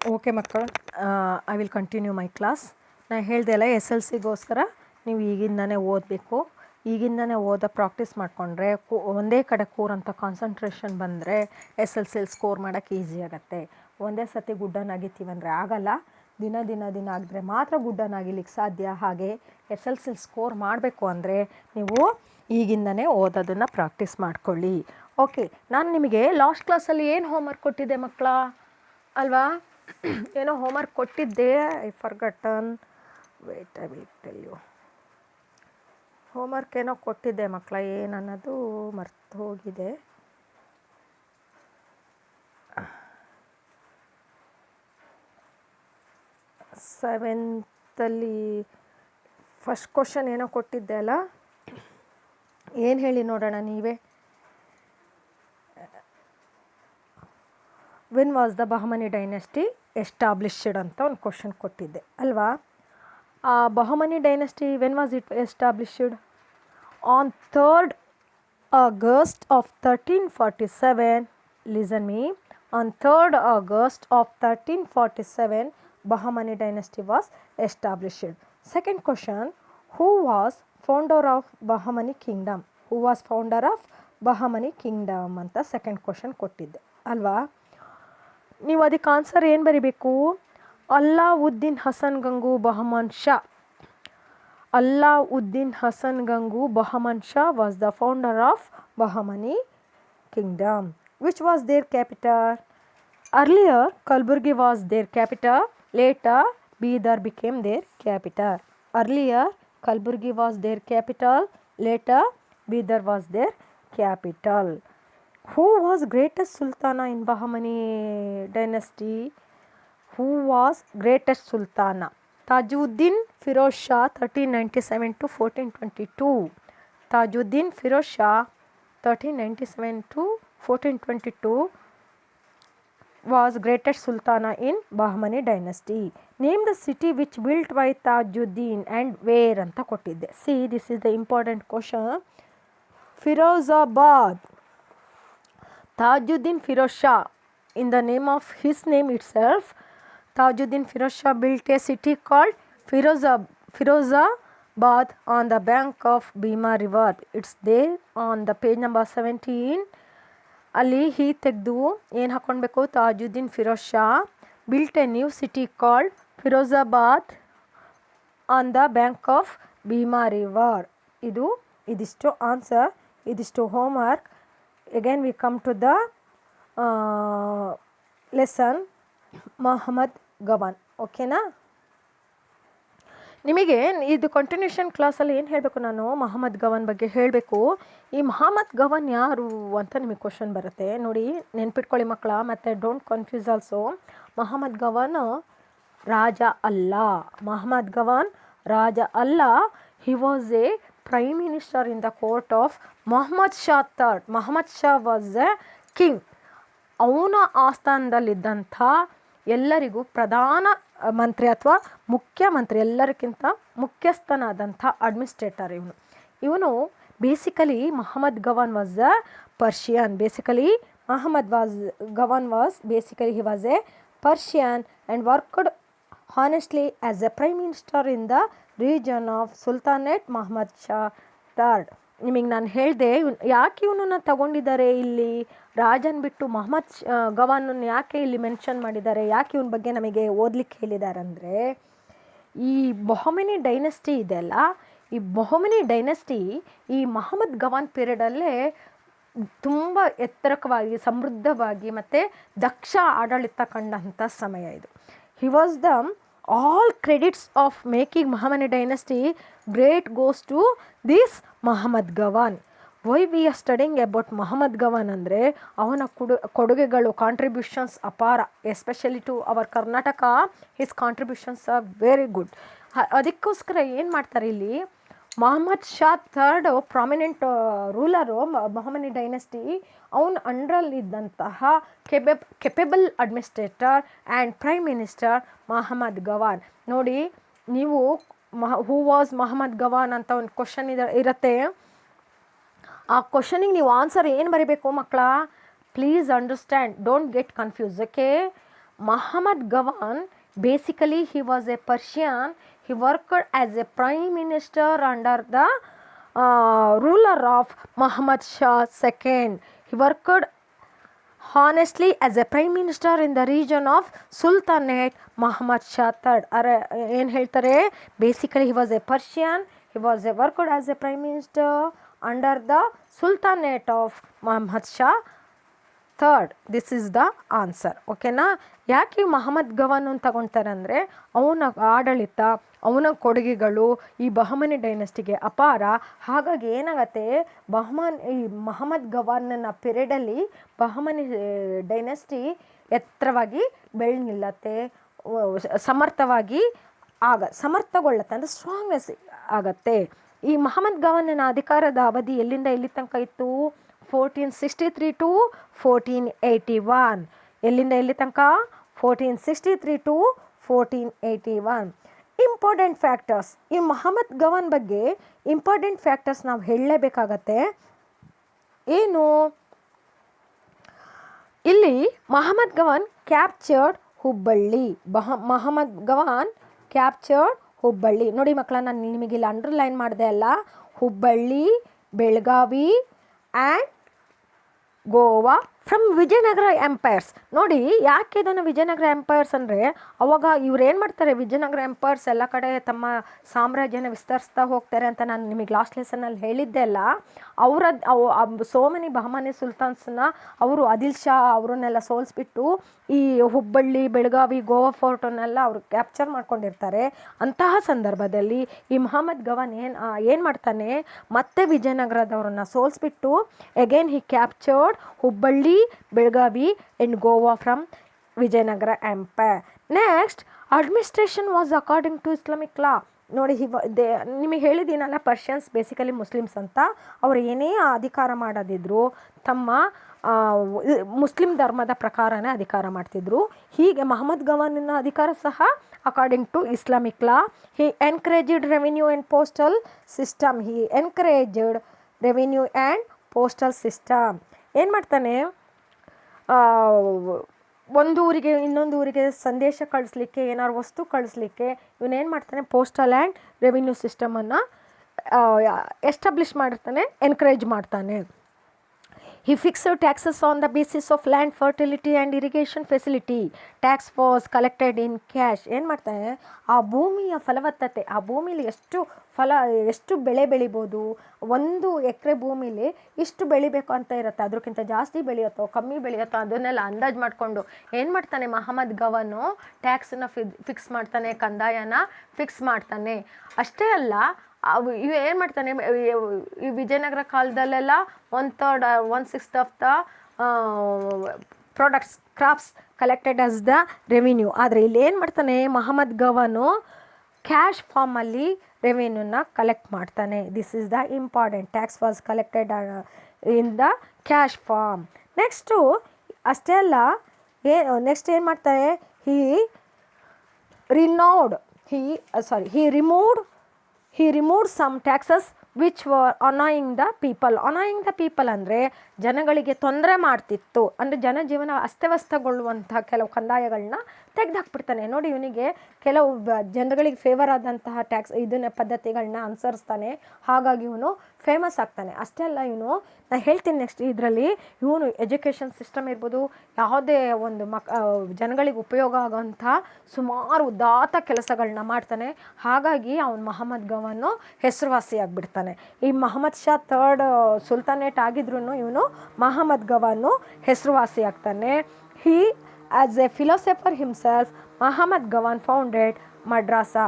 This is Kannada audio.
ಓಕೆ ಮಕ್ಕಳು, I will continue my class. ನಾನು ಹೇಳ್ದೆ ಅಲ್ಲ, ಎಸ್ ಎಲ್ ಸಿಗೋಸ್ಕರ ನೀವು ಈಗಿಂದನೇ ಓದಬೇಕು. ಈಗಿಂದನೇ ಓದೋ ಪ್ರಾಕ್ಟೀಸ್ ಮಾಡಿಕೊಂಡ್ರೆ ಒಂದೇ ಕಡೆ ಕೂರಂಥ ಕಾನ್ಸಂಟ್ರೇಷನ್ ಬಂದರೆ ಎಸ್ ಎಲ್ ಸಿಲಿ ಸ್ಕೋರ್ ಮಾಡೋಕ್ಕೆ ಈಸಿ ಆಗುತ್ತೆ. ಒಂದೇ ಸತಿ ಗುಡ್ಡನಾಗಿತ್ತೀವಂದರೆ ಆಗಲ್ಲ. ದಿನ ಆಗಿದ್ರೆ ಮಾತ್ರ ಗುಡ್ಡನಾಗಿಲಿಕ್ಕೆ ಸಾಧ್ಯ. ಹಾಗೆ ಎಸ್ ಎಲ್ ಸಿಲಿ ಸ್ಕೋರ್ ಮಾಡಬೇಕು ಅಂದರೆ ನೀವು ಈಗಿಂದನೇ ಓದೋದನ್ನು ಪ್ರಾಕ್ಟೀಸ್ ಮಾಡ್ಕೊಳ್ಳಿ. ಓಕೆ, ನಾನು ನಿಮಗೆ ಲಾಸ್ಟ್ ಕ್ಲಾಸಲ್ಲಿ ಏನು ಹೋಮ್ವರ್ಕ್ ಕೊಟ್ಟಿದ್ದೆ ಮಕ್ಕಳ ಅಲ್ವಾ? ಏನೋ ಹೋಮ್ವರ್ಕ್ ಕೊಟ್ಟಿದ್ದೆ, I forgotten. Wait, I will tell you. Homework ಏನೋ ಕೊಟ್ಟಿದ್ದೆ ಮಕ್ಕಳ, ಏನನ್ನೋದು ಮರ್ತು ಹೋಗಿದೆ. ಸೆವೆಂತಲ್ಲಿ ಫಸ್ಟ್ ಕ್ವಶನ್ ಏನೋ ಕೊಟ್ಟಿದ್ದೆ ಅಲ್ಲ, ಏನು ಹೇಳಿ ನೋಡೋಣ ನೀವೇ. When was the Bahmani dynasty established ಅಂತ ಒಂದು ಕ್ವಶನ್ ಕೊಟ್ಟಿದ್ದೆ ಅಲ್ವಾ? ಆ Bahmani dynasty when was it established? On 3rd August of 1347. Listen me. On 3rd August of 1347, Bahmani dynasty was established. Second question, who was founder of Bahmani kingdom? Who was founder of Bahmani kingdom ಅಂತ ಸೆಕೆಂಡ್ ಕ್ವಶನ್ ಕೊಟ್ಟಿದ್ದೆ ಅಲ್ವಾ? ನೀವು ಅದಕ್ಕೆ ಆನ್ಸರ್ ಏನು ಬರಿಬೇಕು? Alauddin Hasan Gangu Bahman Shah. Alauddin Hasan Gangu Bahman Shah was the founder of Bahmani kingdom. Which was their capital? Earlier, Kalburgi was their capital. Later, Bidar became their capital. Earlier, Kalburgi was their capital. Later, Bidar was their capital. Who was greatest sultana in Bahmani dynasty? Who was greatest sultana? Tajuddin Firoz Shah 1397 to 1422. Tajuddin Firoz Shah 1397 to 1422 was greatest sultana in Bahmani dynasty. Name the city which built by Tajuddin and where ಅಂತ ಕೊಟ್ಟಿದ್ದೆ. See, this is the important question. Firozabad. Tajuddin Firoz Shah, in the name of his name itself, Tajuddin Firoz Shah built a city called Firozabad on the bank of Bhima river. It's there on the page number 17. ಅಲ್ಲಿ ಹೀ ತೆಗೆದು ಏನು ಹಾಕ್ಕೊಳ್ಬೇಕು? Tajuddin Firoz Shah built a new city called Firozabad on the bank of Bhima river. ಇದಿಷ್ಟು ಆನ್ಸರ್, ಇದಿಷ್ಟು homework. Again we come to the lesson Mohammad Gawan. ಓಕೆನಾ? ನಿಮಗೆ ಇದು ಕಂಟಿನ್ಯೂಷನ್ ಕ್ಲಾಸಲ್ಲಿ ಏನು ಹೇಳಬೇಕು? ನಾನು ಮೊಹಮ್ಮದ್ ಗವಾನ್ ಬಗ್ಗೆ ಹೇಳಬೇಕು. ಈ ಮೊಹಮ್ಮದ್ ಗವಾನ್ ಯಾರು ಅಂತ ನಿಮಗೆ ಕ್ವಶನ್ ಬರುತ್ತೆ ನೋಡಿ, ನೆನ್ಪಿಟ್ಕೊಳ್ಳಿ ಮಕ್ಕಳ. ಮತ್ತು don't confuse also. Mohammed Gawan ರಾಜ ಅಲ್ಲ. ಮೊಹಮ್ಮದ್ ಗವಾನ್ ರಾಜ ಅಲ್ಲ. He was a prime minister in the court of Mohammed Shah third. Mohammed Shah was a king. ಅವನ ಆಸ್ಥಾನದಲ್ಲಿದ್ದಂಥ ಎಲ್ಲರಿಗೂ ಪ್ರಧಾನ ಮಂತ್ರಿ ಅಥವಾ ಮುಖ್ಯಮಂತ್ರಿ, ಎಲ್ಲರಿಗಿಂತ ಮುಖ್ಯಸ್ಥನಾದಂಥ ಅಡ್ಮಿನಿಸ್ಟ್ರೇಟರ್ ಇವನು. Basically Mohammed Gawan was a Persian. He was a Persian and worked honestly as a prime minister in the region of Sultanate Muhammad Shah III. ನಿಮಗೆ ನಾನು ಹೇಳಿದೆ ಯಾಕೆ ಇವನನ್ನು ತಗೊಂಡಿದ್ದಾರೆ ಇಲ್ಲಿ, ರಾಜನ್ ಬಿಟ್ಟು ಮೊಹಮ್ಮದ್ ಗವಾನನ್ನು ಯಾಕೆ ಇಲ್ಲಿ ಮೆನ್ಷನ್ ಮಾಡಿದ್ದಾರೆ, ಯಾಕೆ ಇವನ ಬಗ್ಗೆ ನಮಗೆ ಓದಲಿಕ್ಕೆ ಹೇಳಿದ್ದಾರೆ ಅಂದರೆ, ಈ ಬಹಮನಿ ಡೈನೆಸ್ಟಿ ಇದೆಯಲ್ಲ, ಈ ಬಹಮನಿ ಡೈನೆಸ್ಟಿ ಈ ಮೊಹಮ್ಮದ್ ಗವಾನ್ ಪೀರಿಯಡಲ್ಲೇ ತುಂಬ ಎತ್ತರಕವಾಗಿ, ಸಮೃದ್ಧವಾಗಿ ಮತ್ತು ದಕ್ಷ ಆಡಳಿತ ಕಂಡಂಥ ಸಮಯ ಇದು. He was the all credits of making Bahmani dynasty great goes to this Muhammad Gawan. Why we are studying about Mohammed Gawan ಅಂದರೆ ಅವನ ಕೊಡುಗೆಗಳು, ಕಾಂಟ್ರಿಬ್ಯೂಷನ್ಸ್ ಅಪಾರ. Especially to our Karnataka his contributions are very good. ಅದಕ್ಕೋಸ್ಕರ ಏನು ಮಾಡ್ತಾರೆ ಇಲ್ಲಿ, Mohammed Shah third prominent ruler Bahmani dynasty, ಅವನ ಅಂಡರಲ್ಲಿದ್ದಂತಹ capable administrator and prime minister Mohammed Gawan. ನೋಡಿ ನೀವು ಹೂ ವಾಸ್ ಮೊಹಮ್ಮದ್ ಗವಾನ್ ಅಂತ ಒಂದು ಕ್ವಶನ್ ಇರುತ್ತೆ. ಆ ಕ್ವಶನಿಗೆ ನೀವು ಆನ್ಸರ್ ಏನು ಬರೀಬೇಕು ಮಕ್ಕಳ? Please understand, don't get confuse. Okay, Muhammad Gawan, basically he was a Persian. He worked as a prime minister under the ruler of Muhammad Shah II. He worked honestly as a prime minister in the region of Sultanate Muhammad Shah III. ಏನು ಹೇಳ್ತಾರೆ, basically he was a Persian. He was worked as a prime minister under the Sultanate of Muhammad Shah third. This is the answer. ಓಕೆನಾ. ಯಾಕೆ ಮಹಮ್ಮದ್ ಗವಾನ್ ತಗೊಳ್ತಾರೆ ಅಂದರೆ ಅವನ ಆಡಳಿತ, ಅವನ ಕೊಡುಗೆಗಳು ಈ ಬಹಮನಿ ಡೈನೆಸ್ಟಿಗೆ ಅಪಾರ. ಹಾಗಾಗಿ ಏನಾಗತ್ತೆ, ಈ ಮಹಮ್ಮದ್ ಗವಾನನ ಪೀರಿಯಡಲ್ಲಿ ಬಹಮನಿ ಡೈನೆಸ್ಟಿ ಎತ್ತರವಾಗಿ ಬೆಳೆ ನಿಲ್ಲತ್ತೆ, ಸಮರ್ಥಗೊಳ್ಳುತ್ತೆ, ಅಂದರೆ ಸ್ಟ್ರಾಂಗ್ನೆಸ್ ಆಗತ್ತೆ. ಈ ಮಹಮ್ಮದ್ ಗವಾನನ ಅಧಿಕಾರದ ಅವಧಿ ಎಲ್ಲಿಂದ ಎಲ್ಲಿ ತನಕ ಇತ್ತು? 1463 to 1481. ಎಲ್ಲಿಂದ ಎಲ್ಲಿ ತನಕ? 1463 to 1481. Important factors. ಈ ಮಹಮ್ಮದ್ ಗವಾನ್ ಬಗ್ಗೆ ಇಂಪಾರ್ಟೆಂಟ್ ಫ್ಯಾಕ್ಟರ್ಸ್ ನಾವು ಹೇಳಲೇಬೇಕಾಗತ್ತೆ. ಏನು? ಇಲ್ಲಿ ಮಹಮ್ಮದ್ ಗವಾನ್ ಕ್ಯಾಪ್ಚರ್ಡ್ ಹುಬ್ಬಳ್ಳಿ. ಮಹಮ್ಮದ್ ಗವಾನ್ ಕ್ಯಾಪ್ಚರ್ಡ್ ಹುಬ್ಬಳ್ಳಿ. ನೋಡಿ ಮಕ್ಕಳ, ನಾನು ನಿಮಗಿಲ್ಲಿ ಅಂಡರ್ಲೈನ್ ಮಾಡಿದೆ ಅಲ್ಲ, Hubballi, Belagavi and Goa from Vijayanagara empires. ನೋಡಿ ಯಾಕೆ ಇದನ್ನು ವಿಜಯನಗರ ಎಂಪೈರ್ಸ್ ಅಂದರೆ, ಅವಾಗ ಇವ್ರು ಏನು ಮಾಡ್ತಾರೆ, ವಿಜಯನಗರ ಎಂಪೈರ್ಸ್ ಎಲ್ಲ ಕಡೆ ತಮ್ಮ ಸಾಮ್ರಾಜ್ಯನ ವಿಸ್ತರಿಸ್ತಾ ಹೋಗ್ತಾರೆ ಅಂತ ನಾನು ನಿಮಗೆ ಲಾಸ್ಟ್ ಲೆಸನಲ್ಲಿ ಹೇಳಿದ್ದೆ ಅಲ್ಲ. ಸೋ ಮೆನಿ ಬಹಮನಿ ಸುಲ್ತಾನ್ಸ್ನ ಅವರು ಆದಿಲ್ ಶಾ ಅವರನ್ನೆಲ್ಲ ಸೋಲಿಸ್ಬಿಟ್ಟು ಈ ಹುಬ್ಬಳ್ಳಿ, ಬೆಳಗಾವಿ, ಗೋವಾ ಫೋರ್ಟನ್ನೆಲ್ಲ ಅವರು ಕ್ಯಾಪ್ಚರ್ ಮಾಡ್ಕೊಂಡಿರ್ತಾರೆ. ಅಂತಹ ಸಂದರ್ಭದಲ್ಲಿ ಈ ಮಹಮ್ಮದ್ ಗವಾನ್ ಏನು ಮಾಡ್ತಾನೆ, ಮತ್ತೆ ವಿಜಯನಗರದವ್ರನ್ನ ಸೋಲಿಸ್ಬಿಟ್ಟು again he captured Hubballi, Belagavi and Goa from Vijayanagara Empire. Next, administration was according to Islamic law. ನೋಡಿ, ನಿಮಗೆ ಹೇಳಿದ್ದೀನಲ್ಲ, ಪರ್ಷಿಯನ್ಸ್ ಬೇಸಿಕಲಿ ಮುಸ್ಲಿಮ್ಸ್ ಅಂತ. ಅವರು ಏನೇ ಅಧಿಕಾರ ಮಾಡೋದಿದ್ರು ತಮ್ಮ ಮುಸ್ಲಿಂ ಧರ್ಮದ ಪ್ರಕಾರನೇ ಅಧಿಕಾರ ಮಾಡ್ತಿದ್ರು. ಹೀಗೆ ಮಹಮ್ಮದ್ ಗವಾನನ ಅಧಿಕಾರ ಸಹ according to Islamic law. He encouraged revenue and postal system. ಏನು ಮಾಡ್ತಾನೆ, ಒಂದು ಊರಿಗೆ ಇನ್ನೊಂದು ಊರಿಗೆ ಸಂದೇಶ ಕಳಿಸ್ಲಿಕ್ಕೆ, ಏನಾದ್ರು ವಸ್ತು ಕಳಿಸ್ಲಿಕ್ಕೆ ಇವನೇನು ಮಾಡ್ತಾನೆ, ಪೋಸ್ಟಲ್ ಆ್ಯಂಡ್ ರೆವಿನ್ಯೂ ಸಿಸ್ಟಮನ್ನು ಎಸ್ಟಾಬ್ಲಿಷ್ ಮಾಡಿರ್ತಾನೆ, ಎನ್ಕರೇಜ್ ಮಾಡ್ತಾನೆ. He fixed taxes on the basis of land fertility and irrigation facility. Tax was collected in cash. ಏನು ಮಾಡ್ತಾನೆ, ಆ ಭೂಮಿಯ ಫಲವತ್ತತೆ, ಆ ಭೂಮಿಲಿ ಎಷ್ಟು ಬೆಳೆ ಬೆಳಿಬೋದು, 1 ಎಕರೆ ಭೂಮಿಲಿ ಇಷ್ಟು ಬೆಳಿಬೇಕು ಅಂತ ಇರುತ್ತೆ, ಅದಕ್ಕಿಂತ ಜಾಸ್ತಿ ಬೆಳೆಯುತ್ತೋ ಕಮ್ಮಿ ಬೆಳೆಯುತ್ತೋ ಅದನ್ನೆಲ್ಲ ಅಂದಾಜು ಮಾಡಿಕೊಂಡು ಏನು ಮಾಡ್ತಾನೆ, ಮಹಮ್ಮದ್ ಗವಾನು ಟ್ಯಾಕ್ಸನ್ನು ಫಿಕ್ಸ್ ಮಾಡ್ತಾನೆ, ಕಂದಾಯನ ಫಿಕ್ಸ್ ಮಾಡ್ತಾನೆ. ಅಷ್ಟೇ ಅಲ್ಲ, ಇವು ಏನು ಮಾಡ್ತಾನೆ, ಈ ವಿಜಯನಗರ ಕಾಲದಲ್ಲೆಲ್ಲ 1/6 of the products, crops collected as the revenue. ಆದರೆ ಇಲ್ಲಿ ಏನು ಮಾಡ್ತಾನೆ, ಮಹಮ್ಮದ್ ಗವಾನು ಕ್ಯಾಶ್ ಫಾರ್ಮಲ್ಲಿ ರೆವಿನ್ಯೂನ ಕಲೆಕ್ಟ್ ಮಾಡ್ತಾನೆ. This is the important. Tax was collected in the cash form. Next ಅಷ್ಟೇ ಅಲ್ಲ, ನೆಕ್ಸ್ಟ್ ಏನು ಮಾಡ್ತಾನೆ, he removed some taxes which were annoying the people. ಅಂದರೆ ಜನಗಳಿಗೆ ತೊಂದರೆ ಮಾಡ್ತಿತ್ತು, ಅಂದರೆ ಜನಜೀವನ ಅಸ್ತವ್ಯಸ್ತಗೊಳ್ಳುವಂಥ ಕೆಲವು ಕಂದಾಯಗಳನ್ನ ತೆಗೆದುಹಾಕ್ಬಿಡ್ತಾನೆ. ನೋಡಿ, ಇವನಿಗೆ ಕೆಲವು ಜನಗಳಿಗೆ ಫೇವರ್ ಆದಂತಹ ಪದ್ಧತಿಗಳನ್ನ ಅನುಸರಿಸ್ತಾನೆ. ಹಾಗಾಗಿ ಇವನು ಫೇಮಸ್ ಆಗ್ತಾನೆ. ಅಷ್ಟೇ ಅಲ್ಲ, ನಾನು ಹೇಳ್ತೀನಿ ನೆಕ್ಸ್ಟ್ ಇದರಲ್ಲಿ, ಇವನು ಎಜುಕೇಷನ್ ಸಿಸ್ಟಮ್ ಇರ್ಬೋದು, ಯಾವುದೇ ಒಂದು ಜನಗಳಿಗೆ ಉಪಯೋಗ ಆಗೋಂಥ ಸುಮಾರು ಉದಾತ್ತ ಕೆಲಸಗಳನ್ನ ಮಾಡ್ತಾನೆ. ಹಾಗಾಗಿ ಅವನು ಮಹಮ್ಮದ್ ಗವಾನು ಹೆಸರುವಾಸಿಯಾಗಿಬಿಡ್ತಾನೆ. ಈ ಮಹಮ್ಮದ್ ಶಾ ಥರ್ಡ್ ಸುಲ್ತಾನೇಟ್ ಆಗಿದ್ರೂ ಇವನು Mohammed ಗವಾನು ಹೆಸರುವಾಸಿಯಾಗ್ತಾನೆ. As a philosopher himself, Muhammad Gawan founded Madrasa.